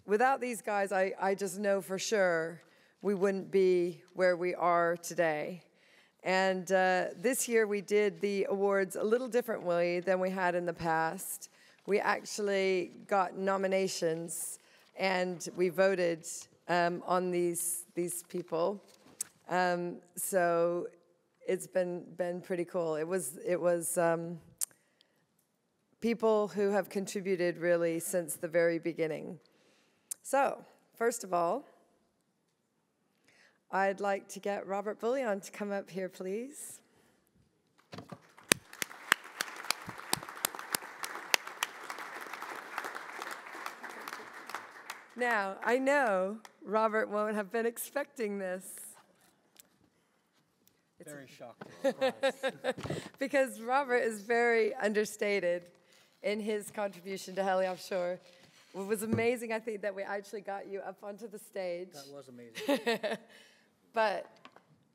without these guys, I just know for sure we wouldn't be where we are today. And this year we did the awards a little differently than we had in the past. We actually got nominations and we voted on these people. So it's been pretty cool. It was people who have contributed really since the very beginning. So first of all, I'd like to get Robert Bouillion to come up here, please. Now, I know Robert won't have been expecting this. Very shocked. Because Robert is very understated in his contribution to HeliOffshore. It was amazing, I think, that we actually got you up onto the stage. That was amazing. But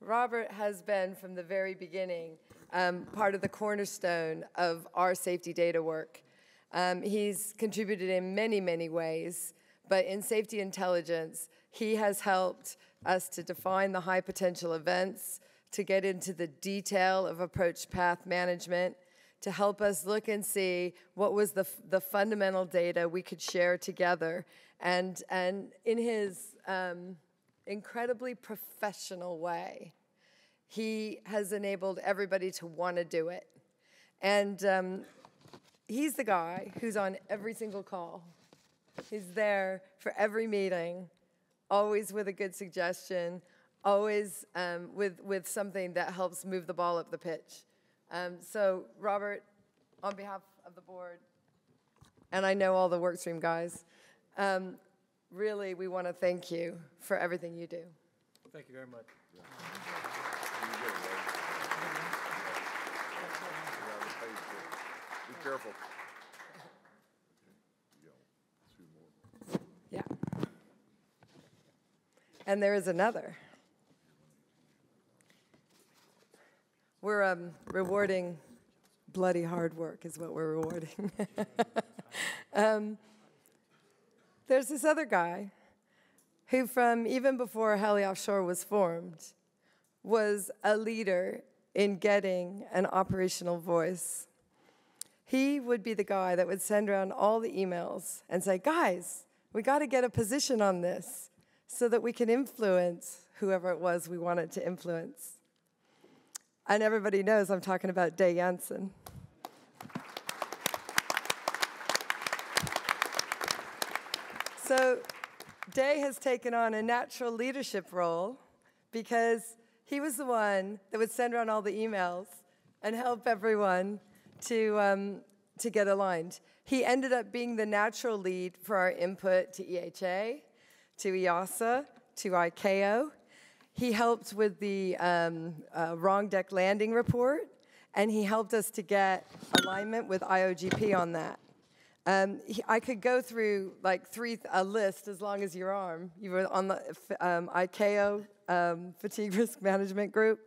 Robert has been, from the very beginning, part of the cornerstone of our safety data work. He's contributed in many, many ways, but in safety intelligence, he has helped us to define the high potential events, to get into the detail of approach path management, to help us look and see what was the fundamental data we could share together. And in his incredibly professional way, he has enabled everybody to want to do it. And he's the guy who's on every single call. He's there for every meeting, always with a good suggestion, always with something that helps move the ball up the pitch. So Robert, on behalf of the board, and I know all the workstream guys, really we want to thank you for everything you do. Thank you very much. Be careful. Yeah. And there is another. We're rewarding bloody hard work is what we're rewarding. There's this other guy who, from even before HeliOffshore was formed, was a leader in getting an operational voice. He would be the guy that would send around all the emails and say, guys, we got to get a position on this so that we can influence whoever it was we wanted to influence. And everybody knows I'm talking about Jansen. So Day has taken on a natural leadership role because he was the one that would send around all the emails and help everyone to get aligned. He ended up being the natural lead for our input to EHA, to EASA, to ICAO. He helped with the wrong deck landing report, and he helped us to get alignment with IOGP on that. I could go through like a list as long as your arm. You were on the ICAO Fatigue Risk Management Group.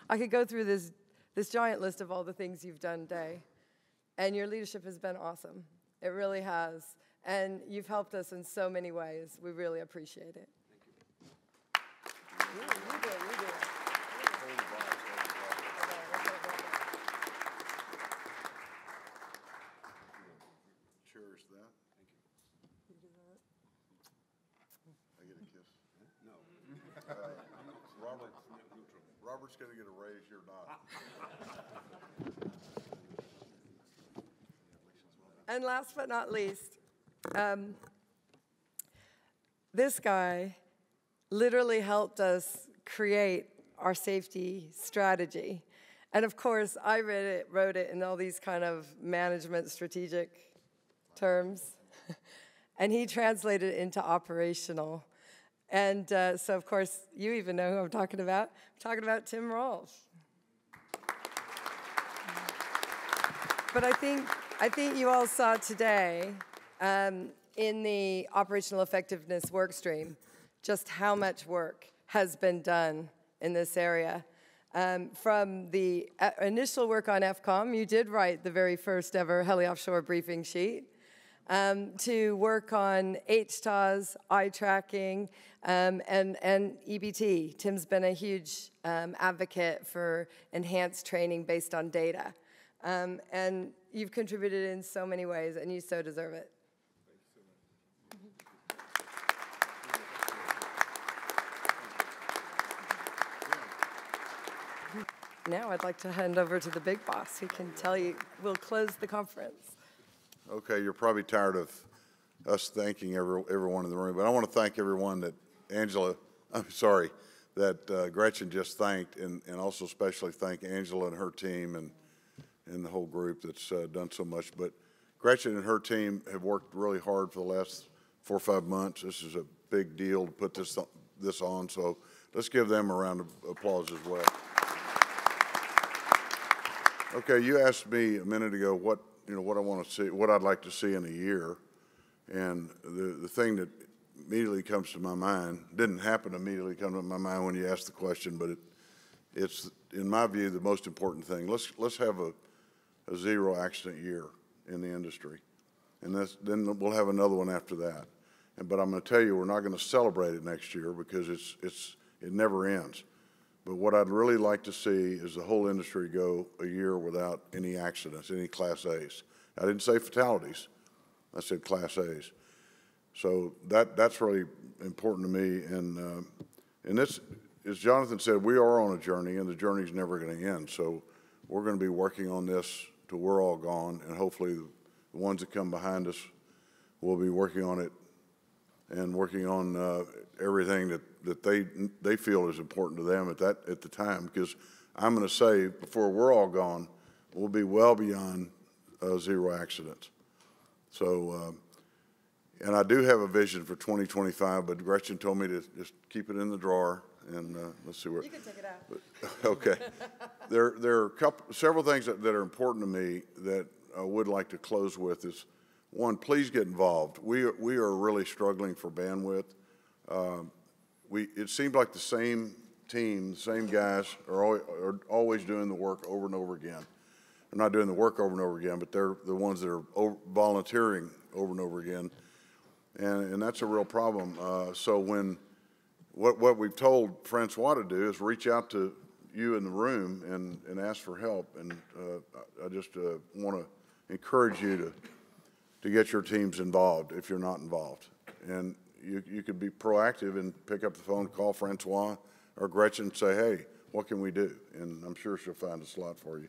I could go through this giant list of all the things you've done, Day. And your leadership has been awesome. It really has. And you've helped us in so many ways. We really appreciate it. You do. Cherish that. Thank you. You do that? I get a kiss? No. Robert's going to get a raise, you're not. And last but not least, this guy literally helped us create our safety strategy. And of course, I wrote it in all these kind of management strategic terms. And he translated it into operational. And so, of course, you even know who I'm talking about. I'm talking about Tim Rolfe. But I think you all saw today in the operational effectiveness work stream just how much work has been done in this area. From the initial work on FCOM, you did write the very first ever HeliOffshore briefing sheet. to work on HTAWs, eye tracking, and EBT. Tim's been a huge advocate for enhanced training based on data. And you've contributed in so many ways, and you so deserve it. Now I'd like to hand over to the big boss who can tell you, we'll close the conference. Okay, you're probably tired of us thanking everyone in the room, but I want to thank everyone that that Gretchen just thanked, and also especially thank Angela and her team and the whole group that's done so much. But Gretchen and her team have worked really hard for the last 4 or 5 months. This is a big deal to put this on, so let's give them a round of applause as well. Okay, you asked me a minute ago what I want to see, what I'd like to see in a year, and the thing that immediately comes to my mind didn't happen to immediately come to my mind when you asked the question, but it's in my view the most important thing. Let's have a zero accident year in the industry, and then we'll have another one after that. But I'm going to tell you, we're not going to celebrate it next year because it never ends. But what I'd really like to see is the whole industry go a year without any accidents, any Class A's. I didn't say fatalities. I said Class A's. So that's really important to me. And this, as Jonathan said, we are on a journey, and the journey's never going to end. So we're going to be working on this till we're all gone, and hopefully the ones that come behind us will be working on it and working on everything that they feel is important to them at the time. Because I'm going to say, before we're all gone, we'll be well beyond zero accidents. So, and I do have a vision for 2025, but Gretchen told me to just keep it in the drawer, and let's see where. You can take it out. Okay. There are several things that are important to me that I would like to close with is, one, please get involved. We are really struggling for bandwidth. It seems like the same team, the same guys are always doing the work over and over again. They're not doing the work over and over again, but they're the ones that are volunteering over and over again, and that's a real problem. So what we've told Francois to do is reach out to you in the room and ask for help, and I just want to encourage you to get your teams involved if you're not involved. And you could be proactive and pick up the phone, call Francois or Gretchen and say, hey, what can we do? And I'm sure she'll find a slot for you.